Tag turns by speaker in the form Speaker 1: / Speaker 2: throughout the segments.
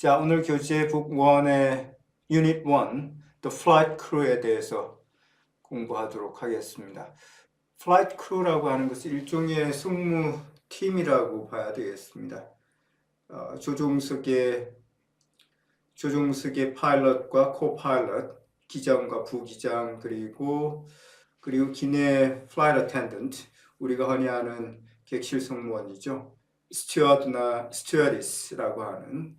Speaker 1: 자, 오늘 교재 북 1의 유닛 1, The Flight Crew에 대해서 공부하도록 하겠습니다. Flight Crew라고 하는 것은 일종의 승무팀이라고 봐야 되겠습니다. 조종석의 파일럿과 코파일럿, 기장과 부기장, 그리고 기내 Flight Attendant, 우리가 흔히 아는 객실 승무원이죠. 스튜어드나 스튜어디스라고 하는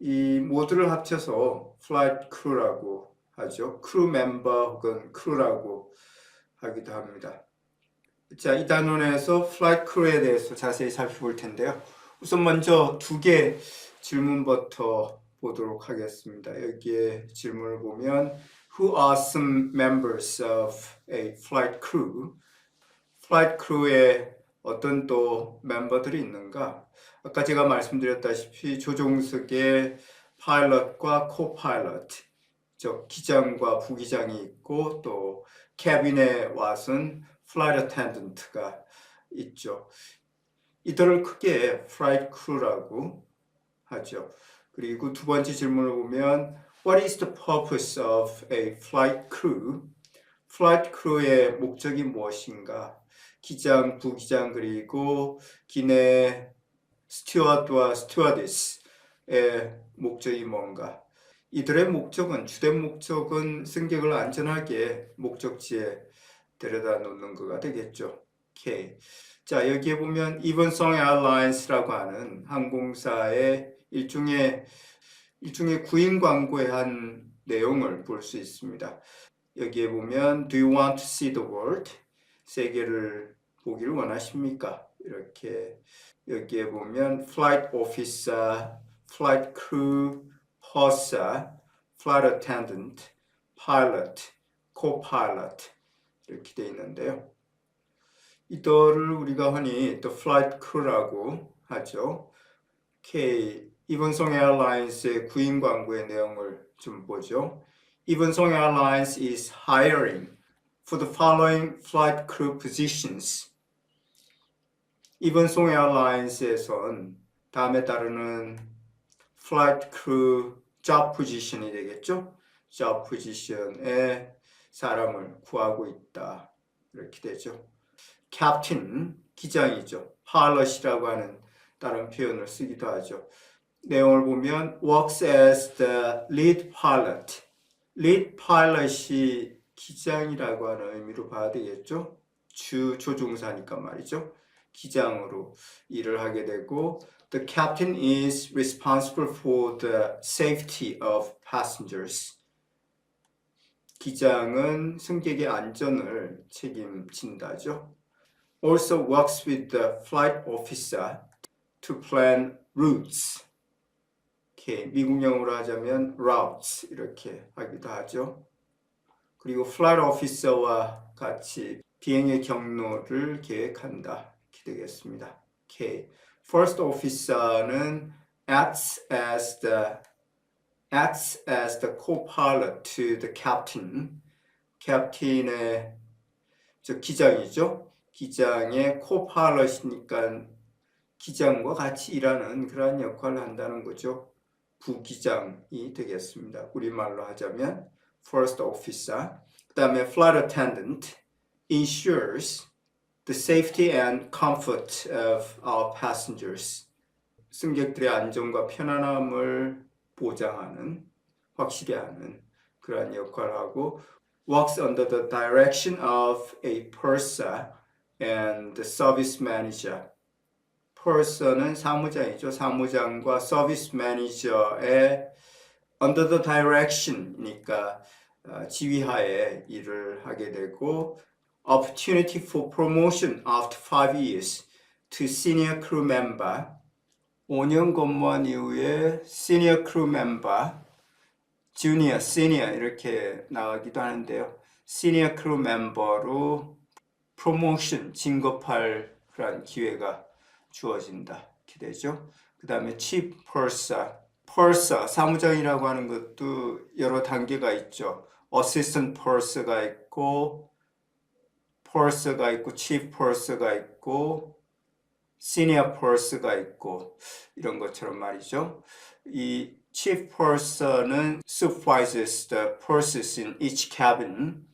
Speaker 1: 이 모두를 합쳐서 플라이트 크루라고 하죠. 크루 멤버 혹은 크루라고 하기도 합니다. 자, 이 단원에서 플라이트 크루에 대해서 자세히 살펴볼 텐데요. 우선 먼저 두 개 질문부터 보도록 하겠습니다. 여기에 질문을 보면 Who are some members of a flight crew? 플라이트 크루에 어떤 또 멤버들이 있는가? 아까 제가 말씀드렸다시피 조종석에 파일럿과 코파일럿, 즉 기장과 부기장이 있고 또 캐빈에 와선 플라이트 어텐던트가 있죠. 이들을 크게 플라이트 크루라고 하죠. 그리고 두 번째 질문을 보면 What is the purpose of a flight crew? 플라이트 크루의 목적이 무엇인가? 기장, 부기장, 그리고 기내 스튜어드와 스튜어디스의 목적이 뭔가? 이들의 목적은, 주된 목적은 승객을 안전하게 목적지에 데려다 놓는 거가 되겠죠. 오케이. 자, 여기에 보면 이번송 에어라인스라고 하는 항공사의 일종의 구인 광고에 한 내용을 볼 수 있습니다. 여기에 보면 Do you want to see the world? 세계를 보기를 원하십니까? 이렇게 여기에 보면 Flight Officer, Flight Crew, Purser, Flight Attendant, Pilot, Co-Pilot 이렇게 되어 있는데요. 이들을 우리가 흔히 The Flight Crew라고 하죠. 이번송 에어라인스의 구인 광고의 내용을 좀 보죠. 이번송 Airlines is hiring for the following flight crew positions. 이번송 에어라인스에선 다음에 따르는 flight crew job position이 되겠죠. job position에 사람을 구하고 있다. 이렇게 되죠. captain, 기장이죠. pilot이라고 하는 다른 표현을 쓰기도 하죠. 내용을 보면 works as the lead pilot. lead pilot이 기장이라고 하는 의미로 봐야 되겠죠. 주 조종사니까 말이죠. 기장으로 일을 하게 되고 The captain is responsible for the safety of passengers. 기장은 승객의 안전을 책임진다죠. Also works with the flight officer to plan routes. 미국용어로 하자면 routes 이렇게 하기도 하죠. 그리고 flight officer와 같이 비행의 경로를 계획한다. 이렇게 되겠습니다. First officer는 acts as the co-pilot to the captain. 캡틴의 기장이죠. 기장의 co-pilot이니까 기장과 같이 일하는 그러한 역할을 한다는 거죠. 부기장이 되겠습니다. 우리말로 하자면 first officer. 그 다음에 flight attendant ensures the safety and comfort of our passengers. 승객들의 안전과 편안함을 보장하는, 확실히 하는 그러한 역할을 하고 works under the direction of a purser and the service manager. purser는 사무장이죠. 사무장과 서비스 매니저의 under the direction이니까 지휘하에 일을 하게 되고 opportunity for promotion after 5 years to senior crew member. 5년 근무한 이후에 senior crew member, junior, senior 이렇게 나가기도 하는데요. senior crew member로 promotion, 진급할 그런 기회가 주어진다. 이렇게 되죠. 그 다음에 chief purser, 사무장이라고 하는 것도 여러 단계가 있죠. assistant purser가 있고, purser가 있고, chief purser가 있고, senior purser가 있고, 이런 것처럼 말이죠. 이 Chief purser는 supervises the purses in each cabin.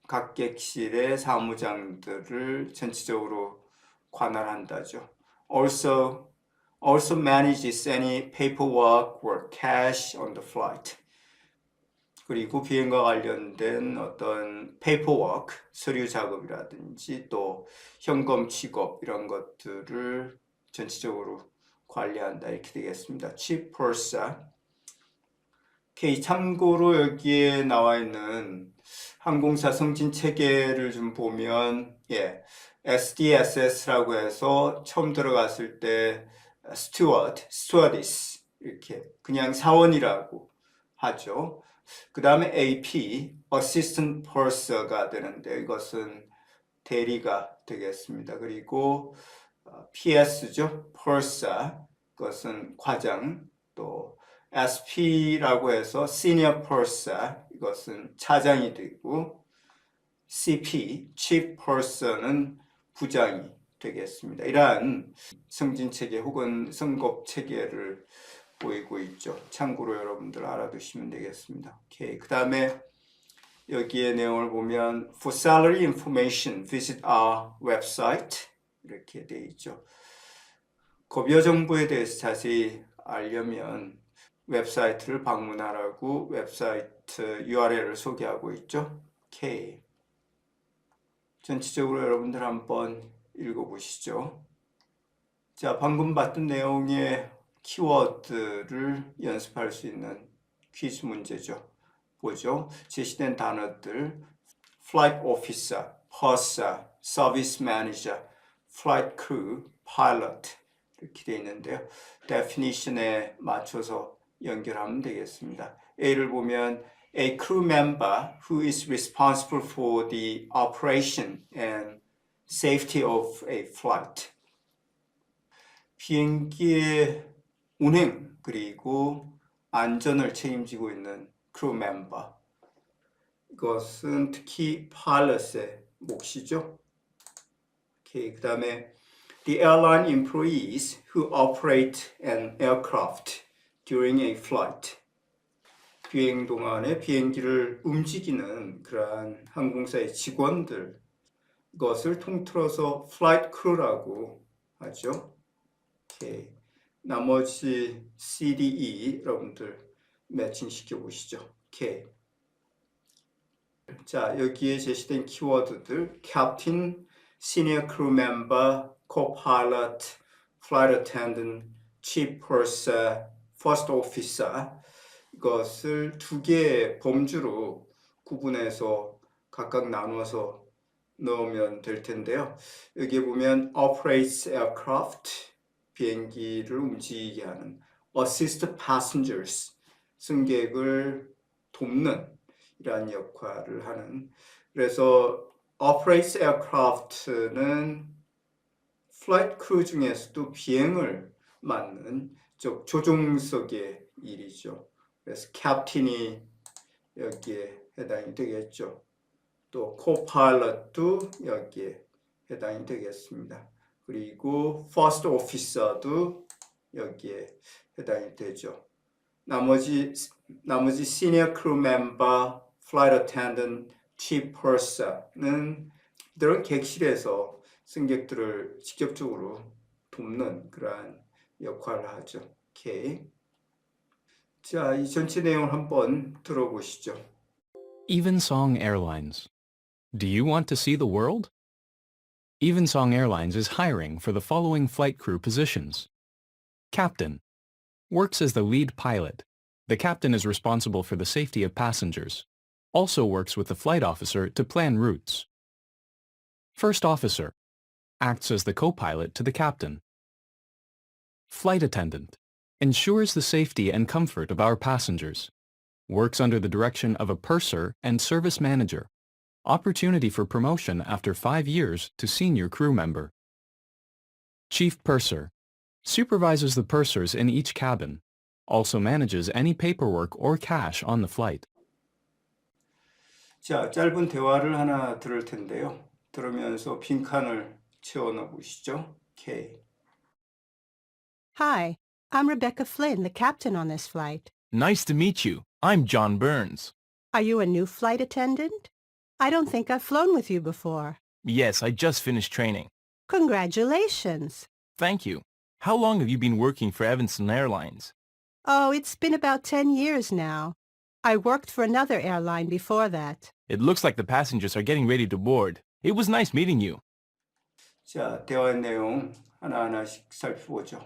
Speaker 1: 각 객실의 사무장들을 전체적으로 관할한다죠. Also manages any paperwork or cash on the flight. 그리고 비행과 관련된 어떤 paperwork, 서류 작업이라든지 또 현금 취급 이런 것들을 전체적으로 관리한다 이렇게 되겠습니다. Chief purser. 오케이, 참고로 여기에 나와 있는 항공사 승진 체계를 좀 보면 SDSS라고 해서 처음 들어갔을 때 스튜어드, 스튜어디스 이렇게 그냥 사원이라고 하죠. 그 다음에 AP, Assistant Purser가 되는데 이것은 대리가 되겠습니다. 그리고 PS죠, Purser, 그것은 과장, 또 SP라고 해서 Senior Purser, 이것은 차장이 되고 CP, Chief Purser는 부장이 되겠습니다. 이러한 승진체계 혹은 승급체계를 보이고 있죠. 참고로 여러분들 알아두시면 되겠습니다. 오케이. 그 다음에 여기에 내용을 보면 For salary information, visit our website 이렇게 되어 있죠. 급여 정보에 대해서 자세히 알려면 웹사이트를 방문하라고 웹사이트 URL을 소개하고 있죠. 오케이. 전체적으로 여러분들 한번 읽어보시죠. 자, 방금 봤던 내용의 키워드를 연습할 수 있는 퀴즈 문제죠. 보죠. 제시된 단어들 Flight Officer, Purser, Service Manager, Flight Crew, Pilot 이렇게 되어 있는데요. Definition에 맞춰서 연결하면 되겠습니다. A를 보면 A crew member who is responsible for the operation and safety of a flight. 비행기의 운행 그리고 안전을 책임지고 있는 크루 멤버. 이것은 특히 파일럿의 몫이죠. 오케이, 그 다음에 The airline employees who operate an aircraft during a flight. 비행 동안에 비행기를 움직이는 그러한 항공사의 직원들. 이것을 통틀어서 flight crew라고 하죠. 오케이. 나머지 CDE 여러분들 매칭 시켜보시죠. 오케이. 자, 여기에 제시된 키워드들 Captain, Senior Crew Member, Co-Pilot, Flight Attendant, Chief Purser, First Officer 이것을 두 개의 범주로 구분해서 각각 나누어서 넣으면 될 텐데요. 여기에 보면 Operates Aircraft 비행기를 움직이게 하는 Assist Passengers 승객을 돕는 이러한 역할을 하는 그래서 Operates Aircraft는 Flight Crew 중에서도 비행을 맡는 조종석의 일이죠. 그래서 캡틴이 여기에 해당이 되겠죠. 또 코파일럿도 여기에 해당이 되겠습니다. 그리고 First Officer도 여기에 해당이 되죠. 나머지 Senior Crew Member, Flight Attendant, Chief Purser는 이들은 객실에서 승객들을 직접적으로 돕는 그러한 역할을 하죠. 오케이. 자, 이 전체 내용을 한번 들어보시죠.
Speaker 2: Evensong Airlines. Do you want to see the world? Evensong Airlines is hiring for the following flight crew positions. Captain. Works as the lead pilot. The captain is responsible for the safety of passengers. Also works with the flight officer to plan routes. First officer. Acts as the co-pilot to the captain. Flight attendant. Ensures the safety and comfort of our passengers. Works under the direction of a purser and service manager. Opportunity for promotion after 5 years to senior crew member. Chief purser. Supervises the pursers in each cabin. Also manages any paperwork or cash on the flight.
Speaker 1: 자, 짧은 대화를 하나 들을 텐데요. 들으면서 빈칸을 채워넣어 보시죠. 오케이.
Speaker 3: Hi, I'm Rebecca Flynn, the captain on this flight.
Speaker 2: Nice to meet you. I'm John Burns.
Speaker 3: Are you a new flight attendant? I don't think I've flown with you before.
Speaker 2: Yes, I just finished training.
Speaker 3: Congratulations.
Speaker 2: Thank you. How long have you been working for Evanston Airlines?
Speaker 3: Oh, it's been about 10 years now. I worked for another airline before that.
Speaker 2: It looks like the passengers are getting ready to board. It was nice meeting you.
Speaker 1: 자, 대화 내용 하나하나씩 살펴보죠.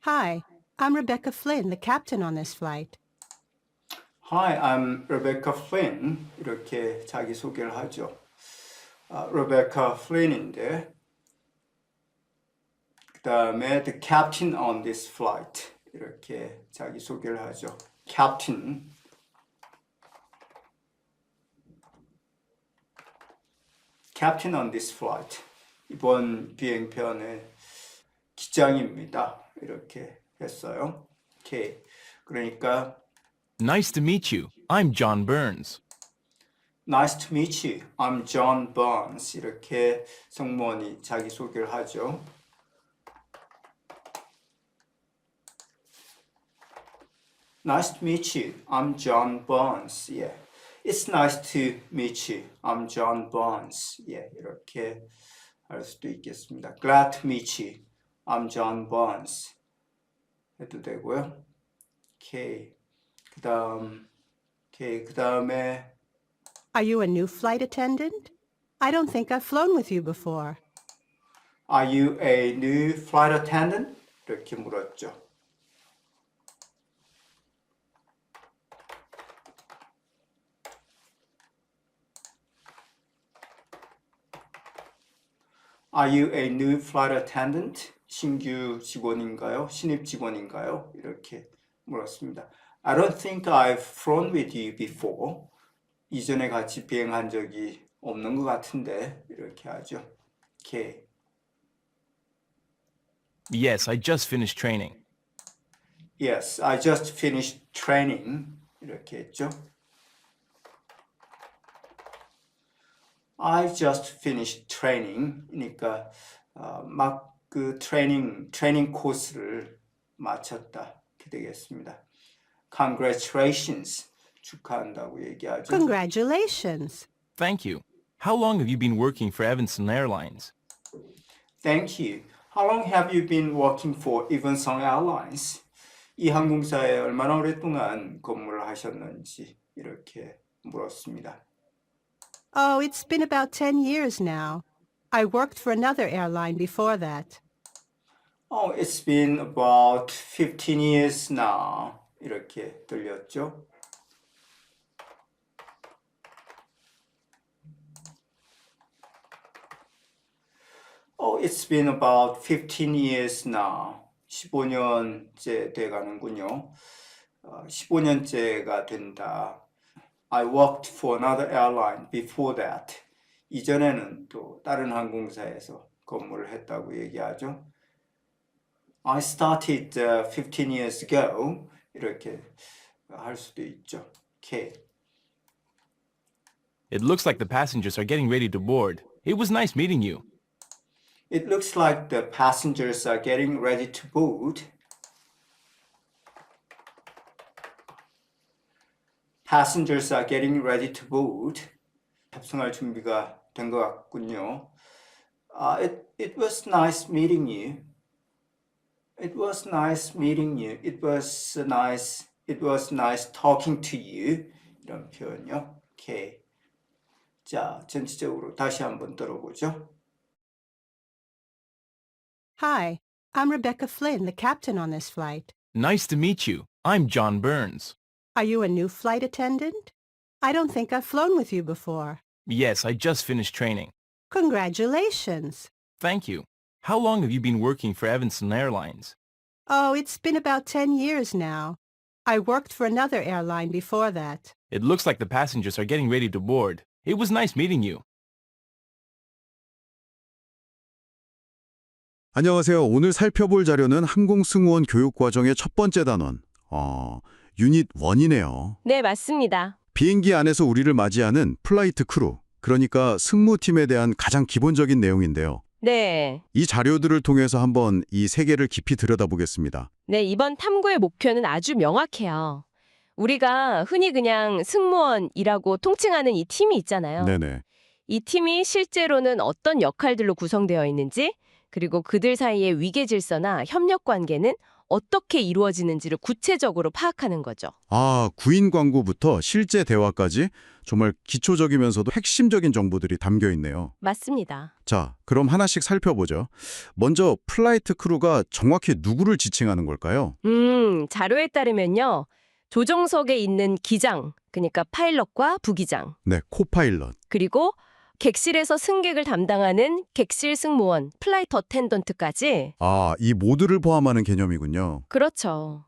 Speaker 3: Hi, I'm Rebecca Flynn, the captain on this flight.
Speaker 1: Hi, I'm Rebecca Flynn. 이렇게 자기소개를 하죠. Rebecca Flynn인데 그 다음에 the captain on this flight 이렇게 자기소개를 하죠. Captain on this flight 이번 비행편의 기장입니다. 이렇게 했어요. 오케이. 그러니까
Speaker 2: Nice to meet you. I'm John Burns.
Speaker 1: Nice to meet you. I'm John Burns. 이렇게 승무원이 자기소개를 하죠. Nice to meet you. I'm John Burns. Yeah. It's nice to meet you. I'm John Burns. Yeah. 이렇게 할 수도 있겠습니다. Glad to meet you. I'm John Burns. 해도 되고요. 오케이. 그 다음에
Speaker 3: Are you a new flight attendant? I don't think I've flown with you before.
Speaker 1: Are you a new flight attendant? 이렇게 물었죠. Are you a new flight attendant? 신규 직원인가요? 신입 직원인가요? 이렇게 물었습니다. I don't think I've flown with you before. 이전에 같이 비행한 적이 없는 것 같은데 이렇게 하죠. 오케이.
Speaker 2: Yes, I just finished training.
Speaker 1: Yes, I just finished training. 이렇게 했죠. I just finished training. 그러니까 막 그 트레이닝 코스를 마쳤다. 이렇게 되겠습니다. Congratulations. 축하한다고 얘기하죠.
Speaker 3: Congratulations.
Speaker 2: Thank you. How long have you been working for Evanston Airlines?
Speaker 1: Thank you. How long have you been working for Evanston Airlines? 이 항공사에 얼마나 오랫동안 근무를 하셨는지 이렇게 물었습니다.
Speaker 3: Oh, it's been about 10 years now. I worked for another airline before that.
Speaker 1: Oh, it's been about 15 years now. 이렇게 들렸죠? Oh, it's been about 15 years now. 15년째 돼가는군요. 15년째가 된다. I worked for another airline before that. 이전에는 또 다른 항공사에서 근무를 했다고 얘기하죠. I started 15 years ago. 이렇게 할 수도 있죠. 오케이.
Speaker 2: It looks like the passengers are getting ready to board. It was nice meeting you.
Speaker 1: It looks like the passengers are getting ready to board. Passengers are getting ready to board. 탑승할 준비가 된 것 같군요. It was nice meeting you. It was nice meeting you. It was nice talking to you. 이런 표현요. 오케이. 자, 전체적으로 다시 한번 들어보죠.
Speaker 3: Hi, I'm Rebecca Flynn, the captain on this flight.
Speaker 2: Nice to meet you. I'm John Burns.
Speaker 3: Are you a new flight attendant? I don't think I've flown with you before.
Speaker 2: Yes, I just finished training.
Speaker 3: Congratulations.
Speaker 2: Thank you. How long have you been working for Evanston Airlines?
Speaker 3: Oh, it's been about 10 years now. I worked for another airline before that.
Speaker 2: It looks like the passengers are getting ready to board. It was nice meeting you.
Speaker 4: 안녕하세요. 오늘 살펴볼 자료는 항공승무원 교육과정의 첫 번째 단원, 유닛 1이네요.
Speaker 5: 네, 맞습니다.
Speaker 4: 비행기 안에서 우리를 맞이하는 플라이트 크루, 그러니까 승무팀에 대한 가장 기본적인 내용인데요.
Speaker 5: 네.
Speaker 4: 이 자료들을 통해서 한번 이 세계를 깊이 들여다보겠습니다.
Speaker 5: 네, 이번 탐구의 목표는 아주 명확해요. 우리가 흔히 그냥 승무원이라고 통칭하는 이 팀이 있잖아요.
Speaker 4: 네네.
Speaker 5: 이 팀이 실제로는 어떤 역할들로 구성되어 있는지, 그리고 그들 사이의 위계 질서나 협력 관계는 어떻게 이루어지는지를 구체적으로 파악하는 거죠.
Speaker 4: 아, 구인 광고부터 실제 대화까지 정말 기초적이면서도 핵심적인 정보들이 담겨 있네요.
Speaker 5: 맞습니다.
Speaker 4: 자, 그럼 하나씩 살펴보죠. 먼저 플라이트 크루가 정확히 누구를 지칭하는 걸까요?
Speaker 5: 자료에 따르면요. 조종석에 있는 기장, 그러니까 파일럿과 부기장,
Speaker 4: 네, 코파일럿.
Speaker 5: 그리고 객실에서 승객을 담당하는 객실 승무원, 플라이트 어텐던트까지.
Speaker 4: 아, 이 모두를 포함하는 개념이군요.
Speaker 5: 그렇죠.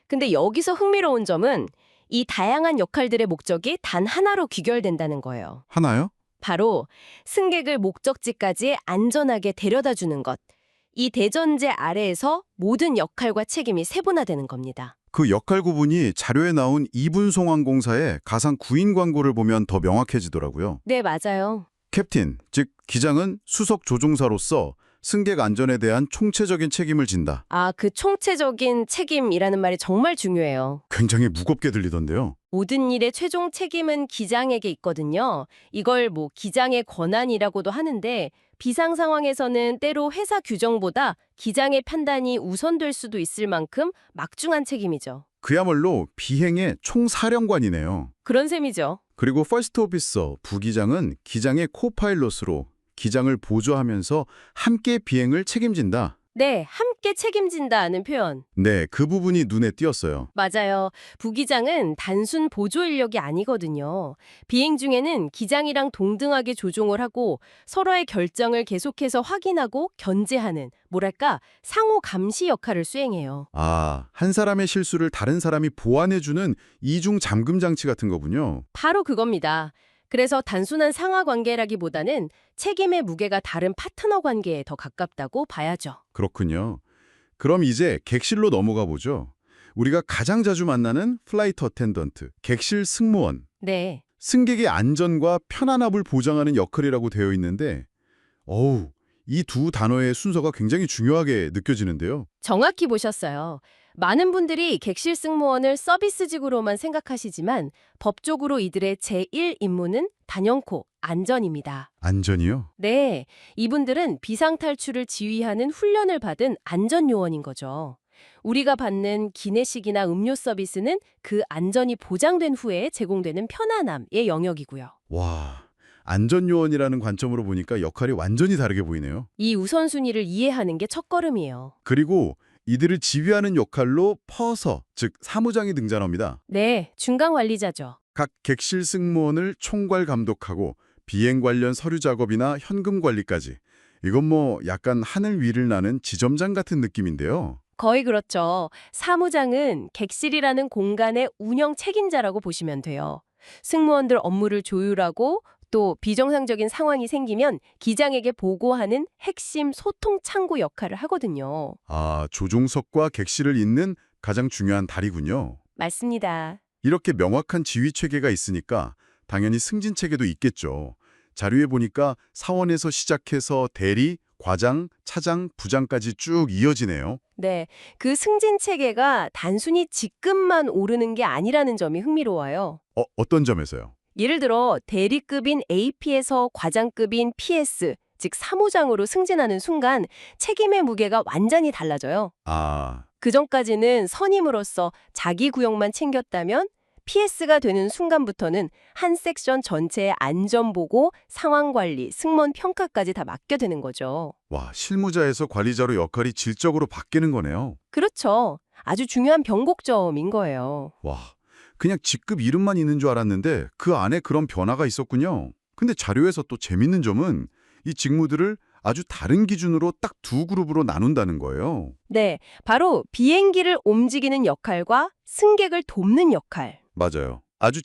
Speaker 5: 근데 여기서 흥미로운 점은 이 다양한 역할들의 목적이 단 하나로 귀결된다는 거예요.
Speaker 4: 하나요?
Speaker 5: 바로 승객을 목적지까지 안전하게 데려다 주는 것. 이 대전제 아래에서 모든 역할과 책임이 세분화되는 겁니다.
Speaker 4: 그 역할 구분이 자료에 나온 이분송항공사의 가상 구인 광고를 보면 더 명확해지더라고요.
Speaker 5: 네, 맞아요.
Speaker 4: 캡틴, 즉 기장은 수석 조종사로서 승객 안전에 대한 총체적인 책임을 진다.
Speaker 5: 그 총체적인 책임이라는 말이 정말 중요해요.
Speaker 4: 굉장히 무겁게 들리던데요.
Speaker 5: 모든 일의 최종 책임은 기장에게 있거든요. 이걸 기장의 권한이라고도 하는데 비상 상황에서는 때로 회사 규정보다 기장의 판단이 우선될 수도 있을 만큼 막중한 책임이죠.
Speaker 4: 그야말로 비행의 총사령관이네요.
Speaker 5: 그런 셈이죠.
Speaker 4: 그리고 퍼스트 오피서, 부기장은 기장의 코파일럿으로 기장을 보조하면서 함께 비행을 책임진다.
Speaker 5: 네, 함께 책임진다는 표현.
Speaker 4: 네, 그 부분이 눈에 띄었어요.
Speaker 5: 맞아요. 부기장은 단순 보조 인력이 아니거든요. 비행 중에는 기장이랑 동등하게 조종을 하고 서로의 결정을 계속해서 확인하고 견제하는, 뭐랄까, 상호 감시 역할을 수행해요.
Speaker 4: 아, 한 사람의 실수를 다른 사람이 보완해주는 이중 잠금 장치 같은 거군요.
Speaker 5: 바로 그겁니다. 그래서 단순한 상하 관계라기보다는 책임의 무게가 다른 파트너 관계에 더 가깝다고 봐야죠.
Speaker 4: 그렇군요. 그럼 이제 객실로 넘어가 보죠. 우리가 가장 자주 만나는 플라이트 어텐던트, 객실 승무원.
Speaker 5: 네.
Speaker 4: 승객의 안전과 편안함을 보장하는 역할이라고 되어 있는데 이 두 단어의 순서가 굉장히 중요하게 느껴지는데요.
Speaker 5: 정확히 보셨어요. 많은 분들이 객실 승무원을 서비스직으로만 생각하시지만 법적으로 이들의 제1 임무는 단연코 안전입니다.
Speaker 4: 안전이요?
Speaker 5: 네, 이분들은 비상탈출을 지휘하는 훈련을 받은 안전요원인 거죠. 우리가 받는 기내식이나 음료 서비스는 그 안전이 보장된 후에 제공되는 편안함의 영역이고요.
Speaker 4: 와, 안전요원이라는 관점으로 보니까 역할이 완전히 다르게 보이네요.
Speaker 5: 이 우선순위를 이해하는 게 첫걸음이에요.
Speaker 4: 그리고 이들을 지휘하는 역할로 퍼서, 즉 사무장이 등장합니다.
Speaker 5: 네, 중간 관리자죠.
Speaker 4: 각 객실 승무원을 총괄 감독하고 비행 관련 서류 작업이나 현금 관리까지. 이건 약간 하늘 위를 나는 지점장 같은 느낌인데요.
Speaker 5: 거의 그렇죠. 사무장은 객실이라는 공간의 운영 책임자라고 보시면 돼요. 승무원들 업무를 조율하고 또 비정상적인 상황이 생기면 기장에게 보고하는 핵심 소통 창구 역할을 하거든요.
Speaker 4: 아, 조종석과 객실을 잇는 가장 중요한 다리군요.
Speaker 5: 맞습니다.
Speaker 4: 이렇게 명확한 지휘 체계가 있으니까 당연히 승진 체계도 있겠죠. 자료에 보니까 사원에서 시작해서 대리, 과장, 차장, 부장까지 쭉 이어지네요.
Speaker 5: 네, 그 승진 체계가 단순히 직급만 오르는 게 아니라는 점이 흥미로워요.
Speaker 4: 어떤 점에서요?
Speaker 5: 예를 들어 대리급인 AP에서 과장급인 PS, 즉 사무장으로 승진하는 순간 책임의 무게가 완전히 달라져요.
Speaker 4: 아,
Speaker 5: 그전까지는 선임으로서 자기 구역만 챙겼다면 PS가 되는 순간부터는 한 섹션 전체의 안전보고, 상황관리, 승무원 평가까지 다 맡게 되는 거죠.
Speaker 4: 와, 실무자에서 관리자로 역할이 질적으로 바뀌는 거네요.
Speaker 5: 그렇죠. 아주 중요한 변곡점인 거예요.
Speaker 4: 와, 그냥 직급 이름만 있는 줄 알았는데 그 안에 그런 변화가 있었군요. 근데 자료에서 또 재밌는 점은 이 직무들을 아주 다른 기준으로 딱 두 그룹으로 나눈다는 거예요.
Speaker 5: 네, 바로 비행기를 움직이는 역할과 승객을 돕는 역할.
Speaker 4: 맞아요. 아주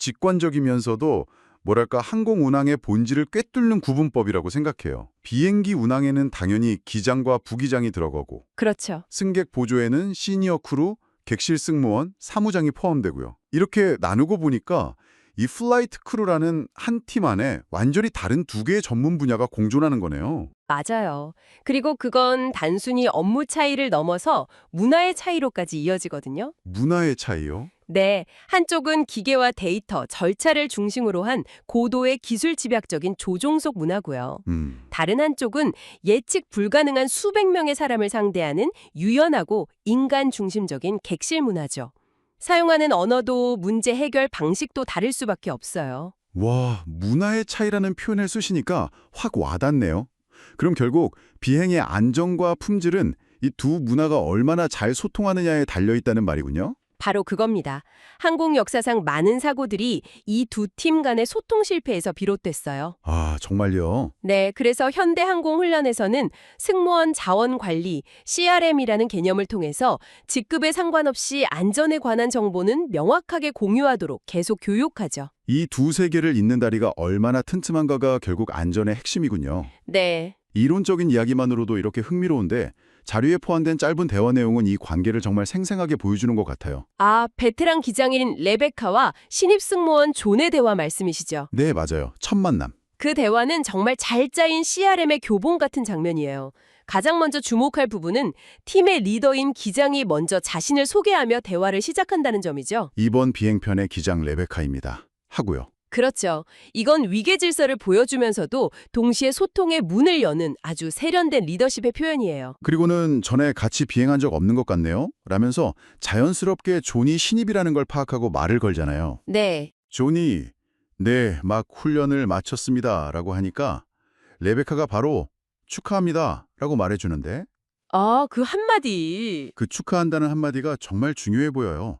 Speaker 4: 직관적이면서도 뭐랄까 항공 운항의 본질을 꿰뚫는 구분법이라고 생각해요. 비행기 운항에는 당연히 기장과 부기장이 들어가고
Speaker 5: 그렇죠.
Speaker 4: 승객 보조에는 시니어 크루, 객실 승무원, 사무장이 포함되고요. 이렇게 나누고 보니까 이 플라이트 크루라는 한 팀 안에 완전히 다른 두 개의 전문 분야가 공존하는 거네요.
Speaker 5: 맞아요. 그리고 그건 단순히 업무 차이를 넘어서 문화의 차이로까지 이어지거든요.
Speaker 4: 문화의 차이요?
Speaker 5: 네, 한쪽은 기계와 데이터, 절차를 중심으로 한 고도의 기술 집약적인 조종속 문화고요. 다른 한쪽은 예측 불가능한 수백 명의 사람을 상대하는 유연하고 인간 중심적인 객실 문화죠. 사용하는 언어도 문제 해결 방식도 다를 수밖에 없어요.
Speaker 4: 와, 문화의 차이라는 표현을 쓰시니까 확 와닿네요. 그럼 결국 비행의 안정과 품질은 이 두 문화가 얼마나 잘 소통하느냐에 달려있다는 말이군요.
Speaker 5: 바로 그겁니다. 항공 역사상 많은 사고들이 이 두 팀 간의 소통 실패에서 비롯됐어요.
Speaker 4: 아, 정말요?
Speaker 5: 네, 그래서 현대항공훈련에서는 승무원 자원관리, CRM이라는 개념을 통해서 직급에 상관없이 안전에 관한 정보는 명확하게 공유하도록 계속 교육하죠.
Speaker 4: 이 두 세계를 잇는 다리가 얼마나 튼튼한가가 결국 안전의 핵심이군요.
Speaker 5: 네,
Speaker 4: 이론적인 이야기만으로도 이렇게 흥미로운데 자료에 포함된 짧은 대화 내용은 이 관계를 정말 생생하게 보여주는 것 같아요.
Speaker 5: 베테랑 기장인 레베카와 신입 승무원 존의 대화 말씀이시죠?
Speaker 4: 네, 맞아요. 첫 만남.
Speaker 5: 그 대화는 정말 잘 짜인 CRM의 교본 같은 장면이에요. 가장 먼저 주목할 부분은 팀의 리더인 기장이 먼저 자신을 소개하며 대화를 시작한다는 점이죠.
Speaker 4: 이번 비행편의 기장 레베카입니다. 하고요.
Speaker 5: 그렇죠. 이건 위계 질서를 보여주면서도 동시에 소통의 문을 여는 아주 세련된 리더십의 표현이에요.
Speaker 4: 그리고는 전에 같이 비행한 적 없는 것 같네요. 라면서 자연스럽게 존이 신입이라는 걸 파악하고 말을 걸잖아요.
Speaker 5: 네.
Speaker 4: 존이 네, 막 훈련을 마쳤습니다. 라고 하니까 레베카가 바로 축하합니다. 라고 말해주는데
Speaker 5: 그 한마디.
Speaker 4: 그 축하한다는 한마디가 정말 중요해 보여요.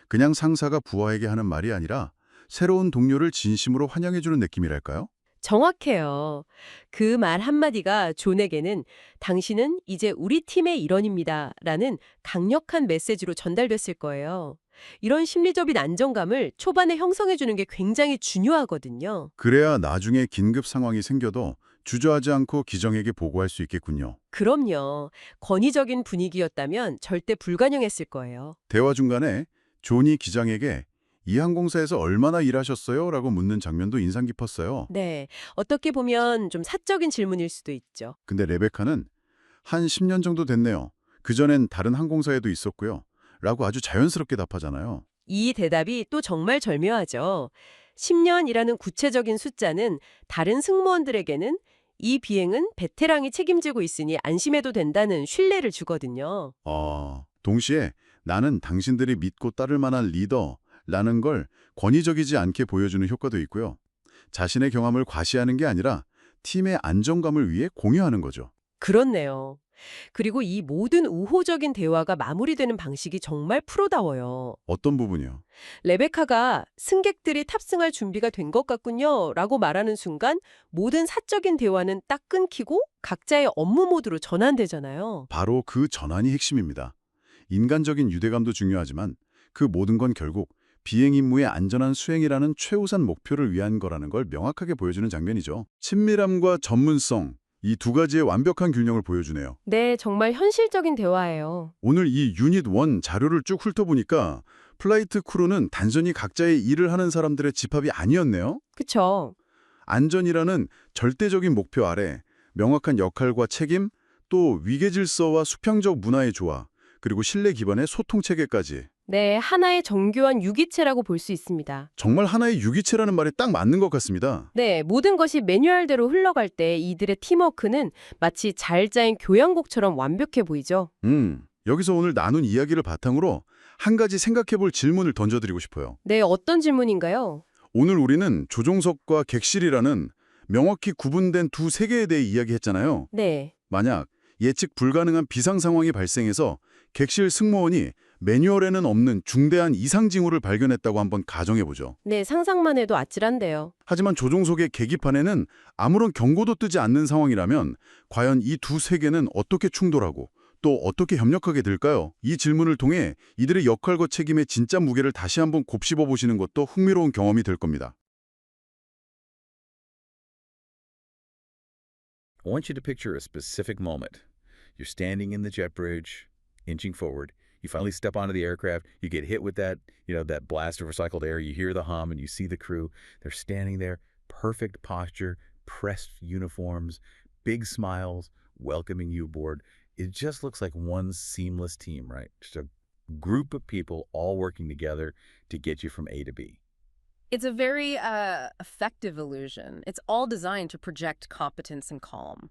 Speaker 4: 그냥 상사가 부하에게 하는 말이 아니라 새로운 동료를 진심으로 환영해주는 느낌이랄까요?
Speaker 5: 정확해요. 그 말 한마디가 존에게는 당신은 이제 우리 팀의 일원입니다. 라는 강력한 메시지로 전달됐을 거예요. 이런 심리적인 안정감을 초반에 형성해주는 게 굉장히 중요하거든요.
Speaker 4: 그래야 나중에 긴급 상황이 생겨도 주저하지 않고 기정에게 보고할 수 있겠군요.
Speaker 5: 그럼요. 권위적인 분위기였다면 절대 불가능했을 거예요.
Speaker 4: 대화 중간에 존이 기장에게 이 항공사에서 얼마나 일하셨어요? 라고 묻는 장면도 인상 깊었어요.
Speaker 5: 네. 어떻게 보면 좀 사적인 질문일 수도 있죠.
Speaker 4: 근데 레베카는 한 10년 정도 됐네요. 그전엔 다른 항공사에도 있었고요. 라고 아주 자연스럽게 답하잖아요.
Speaker 5: 이 대답이 또 정말 절묘하죠. 10년이라는 구체적인 숫자는 다른 승무원들에게는 이 비행은 베테랑이 책임지고 있으니 안심해도 된다는 신뢰를 주거든요.
Speaker 4: 동시에 나는 당신들이 믿고 따를 만한 리더라는 걸 권위적이지 않게 보여주는 효과도 있고요. 자신의 경험을 과시하는 게 아니라 팀의 안정감을 위해 공유하는 거죠.
Speaker 5: 그렇네요. 그리고 이 모든 우호적인 대화가 마무리되는 방식이 정말 프로다워요.
Speaker 4: 어떤 부분이요?
Speaker 5: 레베카가 승객들이 탑승할 준비가 된 것 같군요 라고 말하는 순간 모든 사적인 대화는 딱 끊기고 각자의 업무 모드로 전환되잖아요.
Speaker 4: 바로 그 전환이 핵심입니다. 인간적인 유대감도 중요하지만 그 모든 건 결국 비행 임무의 안전한 수행이라는 최우선 목표를 위한 거라는 걸 명확하게 보여주는 장면이죠. 친밀함과 전문성, 이 두 가지의 완벽한 균형을 보여주네요.
Speaker 5: 네, 정말 현실적인 대화예요.
Speaker 4: 오늘 이 유닛 1 자료를 쭉 훑어보니까 플라이트 크루는 단순히 각자의 일을 하는 사람들의 집합이 아니었네요.
Speaker 5: 그쵸?
Speaker 4: 안전이라는 절대적인 목표 아래 명확한 역할과 책임, 또 위계 질서와 수평적 문화의 조화, 그리고 신뢰 기반의 소통 체계까지
Speaker 5: 네, 하나의 정교한 유기체라고 볼 수 있습니다.
Speaker 4: 정말 하나의 유기체라는 말이 딱 맞는 것 같습니다.
Speaker 5: 네, 모든 것이 매뉴얼대로 흘러갈 때 이들의 팀워크는 마치 잘 짜인 교향곡처럼 완벽해 보이죠.
Speaker 4: 여기서 오늘 나눈 이야기를 바탕으로 한 가지 생각해 볼 질문을 던져드리고 싶어요.
Speaker 5: 네, 어떤 질문인가요?
Speaker 4: 오늘 우리는 조종석과 객실이라는 명확히 구분된 두 세계에 대해 이야기했잖아요.
Speaker 5: 네.
Speaker 4: 만약 예측 불가능한 비상 상황이 발생해서 객실 승무원이 매뉴얼에는 없는 중대한 이상 징후를 발견했다고 한번 가정해보죠.
Speaker 5: 네, 상상만 해도 아찔한데요.
Speaker 4: 하지만 조종석의 계기판에는 아무런 경고도 뜨지 않는 상황이라면 과연 이 두 세계는 어떻게 충돌하고 또 어떻게 협력하게 될까요? 이 질문을 통해 이들의 역할과 책임의 진짜 무게를 다시 한번 곱씹어 보시는 것도 흥미로운 경험이 될 겁니다.
Speaker 6: I want you to picture a specific moment. You're standing in the jet bridge, inching forward. You finally step onto the aircraft. You get hit with that blast of recycled air. You hear the hum and you see the crew. They're standing there, perfect posture, pressed uniforms, big smiles, welcoming you aboard. It just looks like one seamless team, right? Just a group of people all working together to get you from A to B.
Speaker 5: It's a very effective illusion. It's all designed to project competence and calm.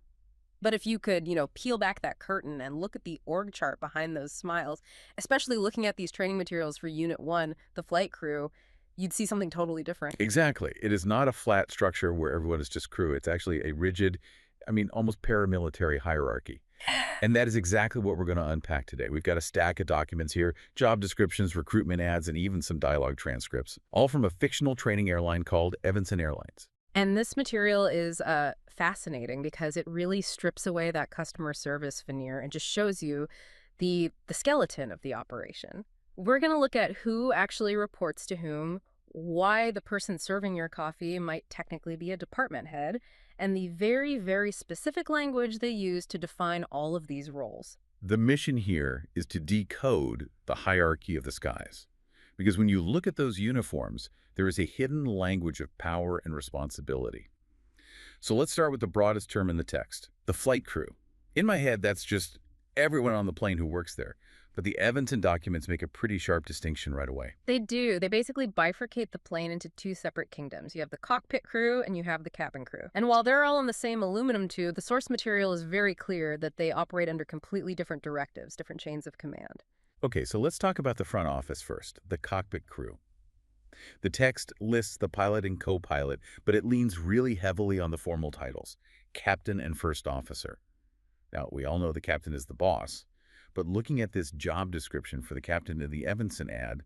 Speaker 5: But if you could, peel back that curtain and look at the org chart behind those smiles, especially looking at these training materials for Unit 1, the flight crew, you'd see something totally different.
Speaker 6: Exactly. It is not a flat structure where everyone is just crew. It's actually a rigid, almost paramilitary hierarchy. And that is exactly what we're going to unpack today. We've got a stack of documents here, job descriptions, recruitment ads, and even some dialogue transcripts, all from a fictional training airline called Evanson Airlines.
Speaker 5: And this material is fascinating because it really strips away that customer service veneer and just shows you the skeleton of the operation. We're going to look at who actually reports to whom, why the person serving your coffee might technically be a department head, and the very, very specific language they use to define all of these roles.
Speaker 6: The mission here is to decode the hierarchy of the skies. Because when you look at those uniforms, there is a hidden language of power and responsibility. So let's start with the broadest term in the text, the flight crew. In my head, that's just everyone on the plane who works there. But the Evanson documents make a pretty sharp distinction right away.
Speaker 5: They do. They basically bifurcate the plane into two separate kingdoms. You have the cockpit crew and you have the cabin crew. And while they're all in the same aluminum tube, the source material is very clear that they operate under completely different directives, different chains of command.
Speaker 6: Okay, so let's talk about the front office first, the cockpit crew. The text lists the pilot and co-pilot, but it leans really heavily on the formal titles, captain and first officer. Now, we all know the captain is the boss, but looking at this job description for the captain in the Evanson ad,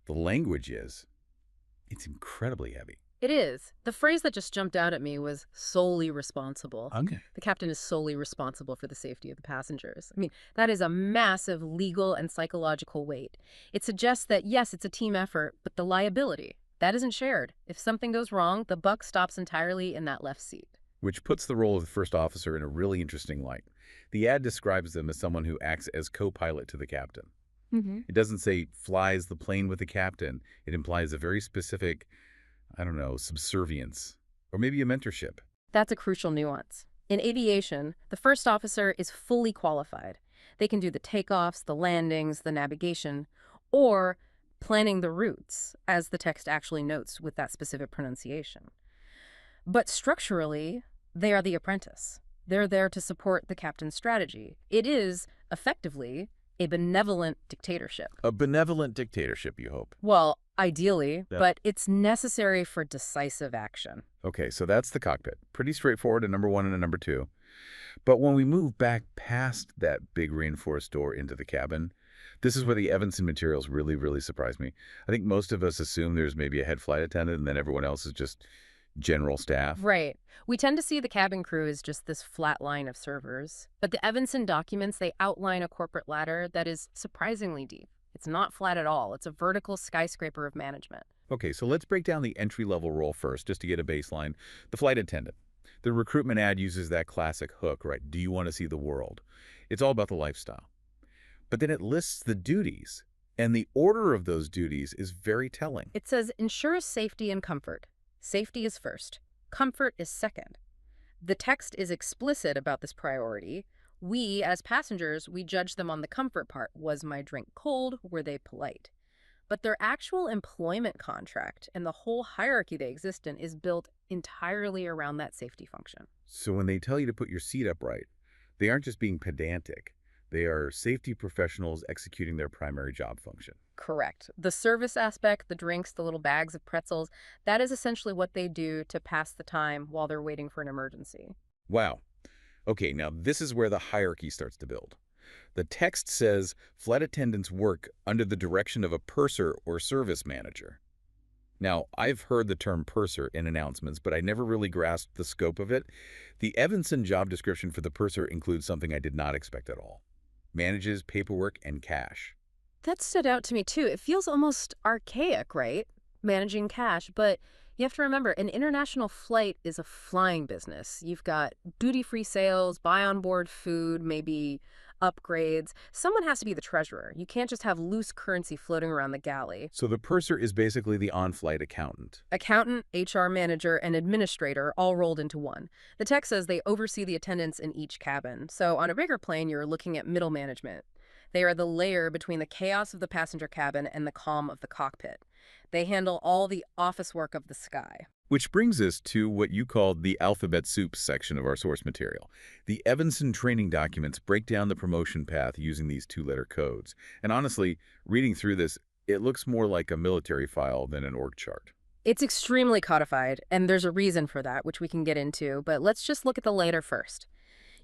Speaker 6: the language it's incredibly heavy.
Speaker 5: It is. The phrase that just jumped out at me was solely responsible.
Speaker 6: Okay.
Speaker 5: The captain is solely responsible for the safety of the passengers. That is a massive legal and psychological weight. It suggests that, yes, it's a team effort, but the liability, that isn't shared. If something goes wrong, the buck stops entirely in that left seat.
Speaker 6: Which puts the role of the first officer in a really interesting light. The ad describes them as someone who acts as co-pilot to the captain. It doesn't say flies the plane with the captain. It implies a very specific, subservience, or maybe a mentorship.
Speaker 5: That's a crucial nuance. In aviation, the first officer is fully qualified. They can do the takeoffs, the landings, the navigation, or planning the routes, as the text actually notes with that specific pronunciation. But structurally, they are the apprentice. They're there to support the captain's strategy. It is, effectively, a benevolent dictatorship.
Speaker 6: A benevolent dictatorship, you hope.
Speaker 5: Well, ideally,
Speaker 6: Yeah.
Speaker 5: but it's necessary for decisive action.
Speaker 6: Okay, so that's the cockpit. Pretty straightforward, a number one and a number two. But when we move back past that big reinforced door into the cabin, this is where the Evanson materials really, really surprised me. I think most of us assume there's maybe a head flight attendant and then everyone else is just general staff.
Speaker 5: Right. We tend to see the cabin crew as just this flat line of servers. But the Evanson documents, they outline a corporate ladder that is surprisingly deep. It's not flat at all. It's a vertical skyscraper of management.
Speaker 6: Okay, so let's break down the entry-level role first, just to get a baseline. The flight attendant. The recruitment ad uses that classic hook, right? Do you want to see the world? It's all about the lifestyle. But then it lists the duties, and the order of those duties is very telling.
Speaker 5: It says, ensure safety and comfort. Safety is first. Comfort is second. The text is explicit about this priority. We, as passengers, we judge them on the comfort part. Was my drink cold? Were they polite? But their actual employment contract and the whole hierarchy they exist in is built entirely around that safety function.
Speaker 6: So when they tell you to put your seat upright, they aren't just being pedantic. They are safety professionals executing their primary job function.
Speaker 5: Correct. The service aspect, the drinks, the little bags of pretzels, that is essentially what they do to pass the time while they're waiting for an emergency.
Speaker 6: Wow. Okay, now this is where the hierarchy starts to build. The text says flight attendants work under the direction of a purser or service manager. Now, I've heard the term purser in announcements, but I never really grasped the scope of it. The Evanson job description for the purser includes something I did not expect at all. Manages paperwork and cash.
Speaker 5: That stood out to me too. It feels almost archaic, right? Managing cash, but you have to remember, an international flight is a flying business. You've got duty-free sales, buy on-board food, maybe upgrades. Someone has to be the treasurer. You can't just have loose currency floating around the galley.
Speaker 6: So the purser is basically the on-flight accountant.
Speaker 5: Accountant, HR manager, and administrator all rolled into one. The text says they oversee the attendants in each cabin. So on a bigger plane, you're looking at middle management. They are the layer between the chaos of the passenger cabin and the calm of the cockpit. They handle all the office work of the sky.
Speaker 6: Which brings us to what you called the alphabet soup section of our source material. The Evanson training documents break down the promotion path using these two-letter codes. And honestly, reading through this, it looks more like a military file than an org chart.
Speaker 5: It's extremely codified, and there's a reason for that, which we can get into, but let's just look at the later first.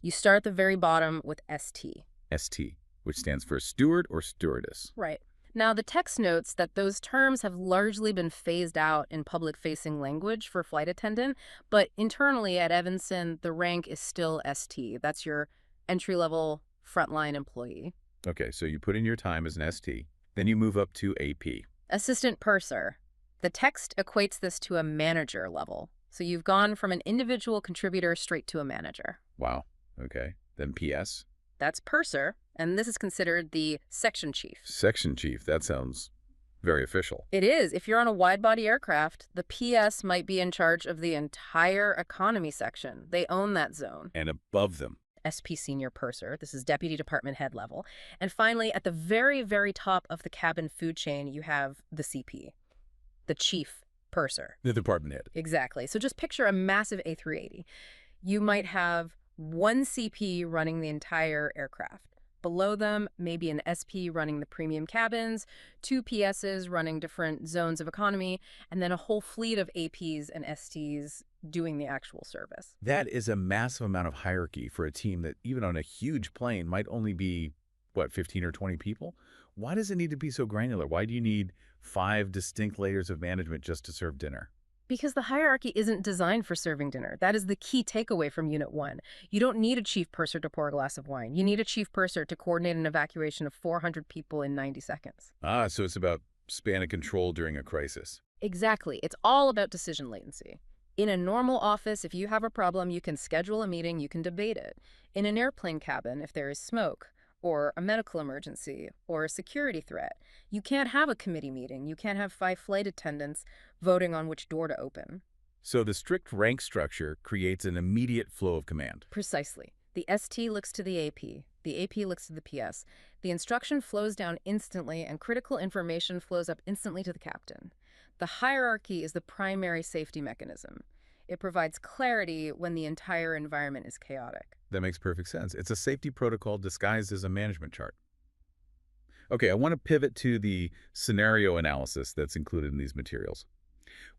Speaker 5: You start at the very bottom with ST.
Speaker 6: ST, which stands for steward or stewardess.
Speaker 5: Right. Now, the text notes that those terms have largely been phased out in public-facing language for flight attendant, but internally at Evanson, the rank is still ST. That's your entry-level frontline employee.
Speaker 6: Okay, so you put in your time as an ST, then you move up to AP.
Speaker 5: Assistant purser. The text equates this to a manager level. So you've gone from an individual contributor straight to a manager.
Speaker 6: Wow, okay. Then PS.
Speaker 5: That's purser, and this is considered the section chief.
Speaker 6: Section chief, that sounds very official.
Speaker 5: It is. If you're on a wide-body aircraft, the PS might be in charge of the entire economy section. They own that zone.
Speaker 6: And above them.
Speaker 5: SP senior purser. This is deputy department head level. And finally, at the very, very top of the cabin food chain, you have the CP, the chief purser.
Speaker 6: The department head.
Speaker 5: Exactly. So just picture a massive A380. You might have one CP running the entire aircraft. Below them, maybe an SP running the premium cabins, two PSs running different zones of economy, and then a whole fleet of APs and STs doing the actual service.
Speaker 6: That is a massive amount of hierarchy for a team that even on a huge plane might only be, 15 or 20 people? Why does it need to be so granular? Why do you need 5 distinct layers of management just to serve dinner?
Speaker 5: Because the hierarchy isn't designed for serving dinner. That is the key takeaway from Unit 1. You don't need a chief purser to pour a glass of wine. You need a chief purser to coordinate an evacuation of 400 people in 90 seconds.
Speaker 6: Ah, so it's about span of control during a crisis.
Speaker 5: Exactly. It's all about decision latency. In a normal office, if you have a problem, you can schedule a meeting, you can debate it. In an airplane cabin, if there is smoke, or a medical emergency, or a security threat, you can't have a committee meeting. You can't have 5 flight attendants voting on which door to open.
Speaker 6: So the strict rank structure creates an immediate flow of command.
Speaker 5: Precisely. The ST looks to the AP. The AP looks to the PS. The instruction flows down instantly, and critical information flows up instantly to the captain. The hierarchy is the primary safety mechanism. It provides clarity when the entire environment is chaotic.
Speaker 6: That makes perfect sense. It's a safety protocol disguised as a management chart. Okay, I want to pivot to the scenario analysis that's included in these materials.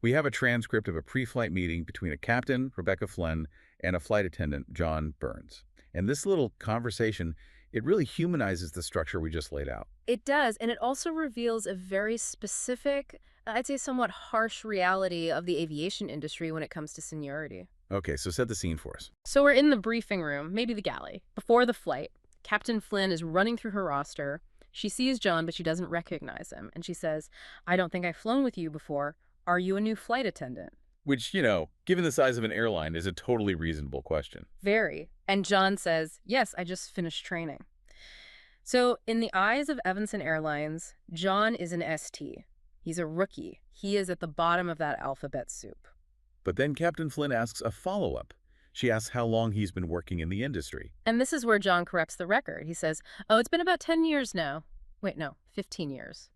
Speaker 6: We have a transcript of a pre-flight meeting between a captain, Rebecca Flynn, and a flight attendant, John Burns. And this little conversation, it really humanizes the structure we just laid out.
Speaker 5: It does, and it also reveals a very specific, I'd say somewhat harsh reality of the aviation industry when it comes to seniority.
Speaker 6: Okay, so set the scene for us.
Speaker 5: So we're in the briefing room, maybe the galley. Before the flight, Captain Flynn is running through her roster. She sees John, but she doesn't recognize him. And she says, "I don't think I've flown with you before. Are you a new flight attendant?"
Speaker 6: Which, given the size of an airline, is a totally reasonable question.
Speaker 5: Very. And John says, "Yes, I just finished training." So in the eyes of Evanson Airlines, John is an ST. He's a rookie. He is at the bottom of that alphabet soup.
Speaker 6: But then Captain Flynn asks a follow-up. She asks how long he's been working in the industry.
Speaker 5: And this is where John corrects the record. He says, "Oh, it's been about 10 years now." Wait, no, 15 years.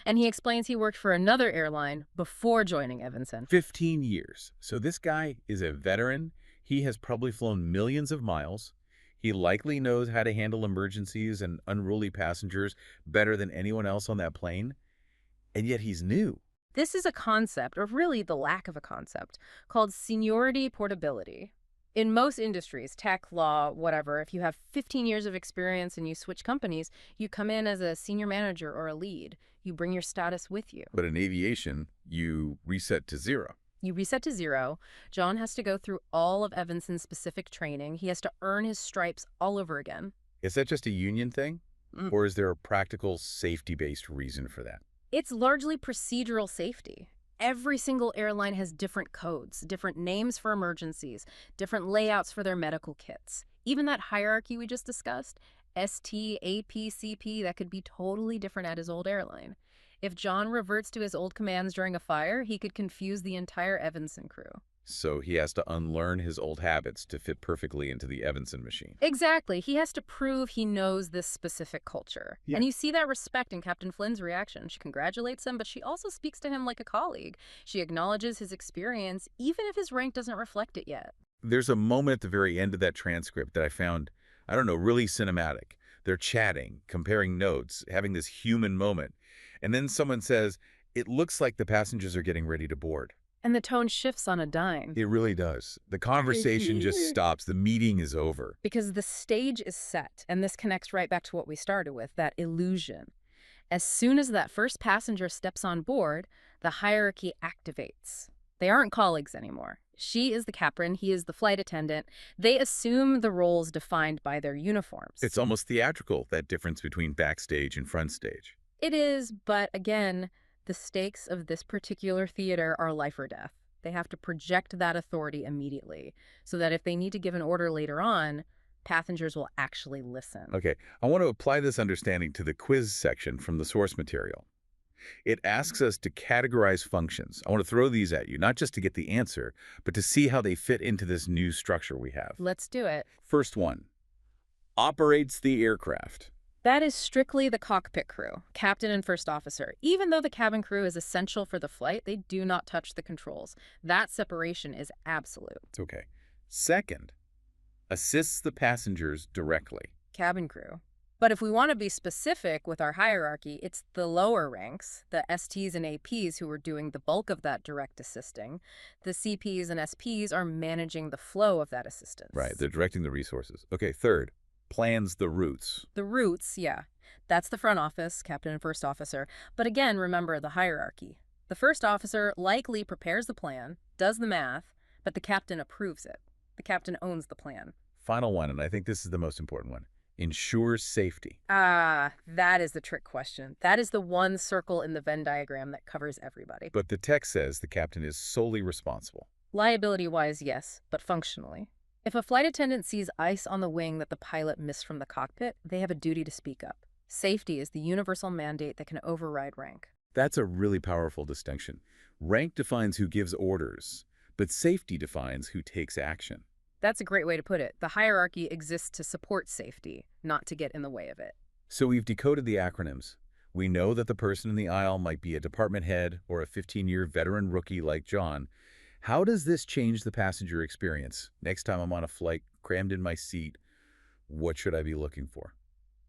Speaker 5: And he explains he worked for another airline before joining Evanson.
Speaker 6: 15 years. So this guy is a veteran. He has probably flown millions of miles. He likely knows how to handle emergencies and unruly passengers better than anyone else on that plane. And yet he's new.
Speaker 5: This is a concept, or really the lack of a concept, called seniority portability. In most industries, tech, law, whatever, if you have 15 years of experience and you switch companies, you come in as a senior manager or a lead. You bring your status with you.
Speaker 6: But in aviation, you reset to 0.
Speaker 5: You reset to 0. John has to go through all of Evanson's specific training. He has to earn his stripes all over again.
Speaker 6: Is that just a union thing? Or is there a practical safety-based reason for that?
Speaker 5: It's largely procedural safety. Every single airline has different codes, different names for emergencies, different layouts for their medical kits. Even that hierarchy we just discussed, ST, AP, CP, that could be totally different at his old airline. If John reverts to his old commands during a fire, he could confuse the entire Evanson crew.
Speaker 6: So he has to unlearn his old habits to fit perfectly into the Evanson machine.
Speaker 5: Exactly. He has to prove he knows this specific culture.
Speaker 1: Yeah.
Speaker 5: And you see that respect in Captain Flynn's reaction. She congratulates him, but she also speaks to him like a colleague. She acknowledges his experience, even if his rank doesn't reflect it yet.
Speaker 6: There's a moment at the very end of that transcript that I found, I don't know, really cinematic. They're chatting, comparing notes, having this human moment. And then someone says, "It looks like the passengers are getting ready to board."
Speaker 5: And the tone shifts on a dime.
Speaker 6: It really does. The conversation just stops. The meeting is over.
Speaker 5: Because the stage is set, and this connects right back to what we started with, that illusion. As soon as that first passenger steps on board, the hierarchy activates. They aren't colleagues anymore. She is the captain, he is the flight attendant. They assume the roles defined by their uniforms.
Speaker 6: It's almost theatrical, that difference between backstage and front stage.
Speaker 5: It is, but again, the stakes of this particular theater are life or death. They have to project that authority immediately, so that if they need to give an order later on, passengers will actually listen.
Speaker 6: Okay, I want to apply this understanding to the quiz section from the source material. It asks us to categorize functions. I want to throw these at you, not just to get the answer, but to see how they fit into this new structure we have.
Speaker 5: Let's do it.
Speaker 6: First one, operates the aircraft.
Speaker 5: That is strictly the cockpit crew, captain and first officer. Even though the cabin crew is essential for the flight, they do not touch the controls. That separation is absolute.
Speaker 6: It's okay. Second, assists the passengers directly.
Speaker 5: Cabin crew. But if we want to be specific with our hierarchy, it's the lower ranks, the STs and APs who are doing the bulk of that direct assisting. The CPs and SPs are managing the flow of that assistance.
Speaker 6: Right, they're directing the resources. Okay, third, plans the routes.
Speaker 5: The routes, yeah. That's the front office, captain and first officer. But again, remember the hierarchy. The first officer likely prepares the plan, does the math, but the captain approves it. The captain owns the plan.
Speaker 6: Final one, and I think this is the most important one, ensures safety.
Speaker 5: That is the trick question. That is the one circle in the Venn diagram that covers everybody.
Speaker 6: But the text says the captain is solely responsible.
Speaker 5: Liability-wise, yes, but functionally. If a flight attendant sees ice on the wing that the pilot missed from the cockpit, they have a duty to speak up. Safety is the universal mandate that can override rank.
Speaker 6: That's a really powerful distinction. Rank defines who gives orders, but safety defines who takes action.
Speaker 5: That's a great way to put it. The hierarchy exists to support safety, not to get in the way of it.
Speaker 6: So we've decoded the acronyms. We know that the person in the aisle might be a department head or a 15-year veteran rookie like John. How does this change the passenger experience? Next time I'm on a flight, crammed in my seat, what should I be looking for?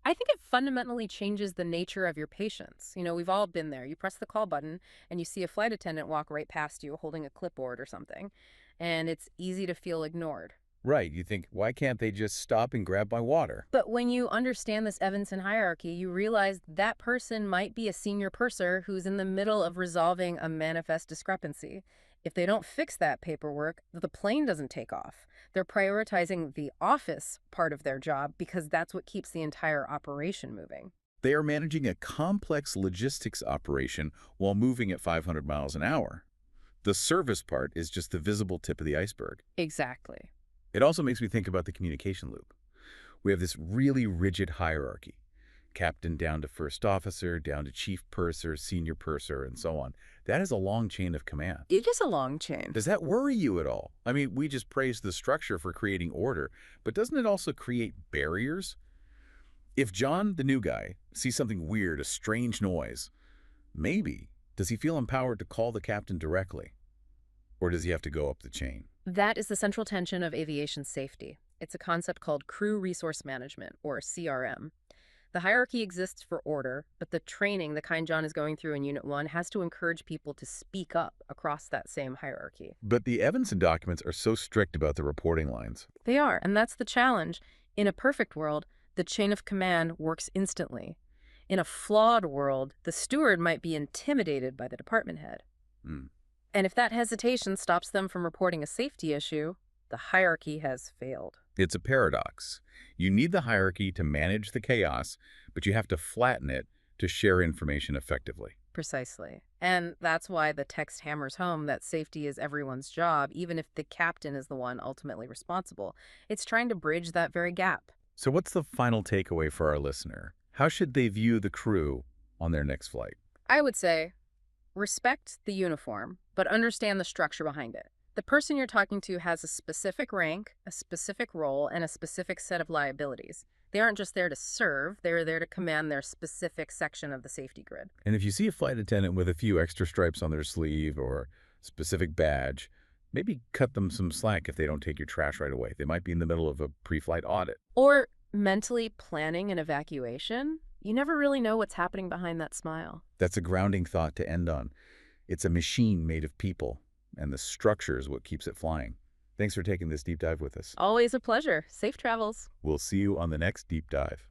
Speaker 5: I think it fundamentally changes the nature of your patience. You know, we've all been there. You press the call button and you see a flight attendant walk right past you holding a clipboard or something, and it's easy to feel ignored.
Speaker 6: Right, you think, why can't they just stop and grab my water?
Speaker 5: But when you understand this Evanson hierarchy, you realize that person might be a senior purser who's in the middle of resolving a manifest discrepancy. If they don't fix that paperwork, the plane doesn't take off. They're prioritizing the office part of their job because that's what keeps the entire operation moving.
Speaker 6: They are managing a complex logistics operation while moving at 500 miles an hour. The service part is just the visible tip of the iceberg.
Speaker 5: Exactly.
Speaker 6: It also makes me think about the communication loop. We have this really rigid hierarchy. Captain down to first officer, down to chief purser, senior purser, and so on. That is a long chain of command.
Speaker 5: It is a long chain.
Speaker 6: Does that worry you at all? I mean, we just praised the structure for creating order, but doesn't it also create barriers? If John, the new guy, sees something weird, a strange noise, maybe, does he feel empowered to call the captain directly? Or does he have to go up the chain?
Speaker 5: That is the central tension of aviation safety. It's a concept called crew resource management, or CRM. The hierarchy exists for order, but the training, the kind John is going through in Unit 1, has to encourage people to speak up across that same hierarchy.
Speaker 6: But the Evanson documents are so strict about the reporting lines.
Speaker 5: They are, and that's the challenge. In a perfect world, the chain of command works instantly. In a flawed world, the steward might be intimidated by the department head. And if that hesitation stops them from reporting a safety issue, the hierarchy has failed.
Speaker 6: It's a paradox. You need the hierarchy to manage the chaos, but you have to flatten it to share information effectively.
Speaker 5: Precisely. And that's why the text hammers home that safety is everyone's job, even if the captain is the one ultimately responsible. It's trying to bridge that very gap.
Speaker 6: So what's the final takeaway for our listener? How should they view the crew on their next flight?
Speaker 5: I would say, respect the uniform, but understand the structure behind it.
Speaker 7: The person you're talking to has a specific rank, a specific role, and a specific set of liabilities. They aren't just there to serve, they're there to command their specific section of the safety grid.
Speaker 6: And if you see a flight attendant with a few extra stripes on their sleeve or specific badge, maybe cut them some slack if they don't take your trash right away. They might be in the middle of a pre-flight audit.
Speaker 7: Or mentally planning an evacuation. You never really know what's happening behind that smile.
Speaker 6: That's a grounding thought to end on. It's a machine made of people, and the structure is what keeps it flying. Thanks for taking this deep dive with us.
Speaker 7: Always a pleasure. Safe travels.
Speaker 6: We'll see you on the next deep dive.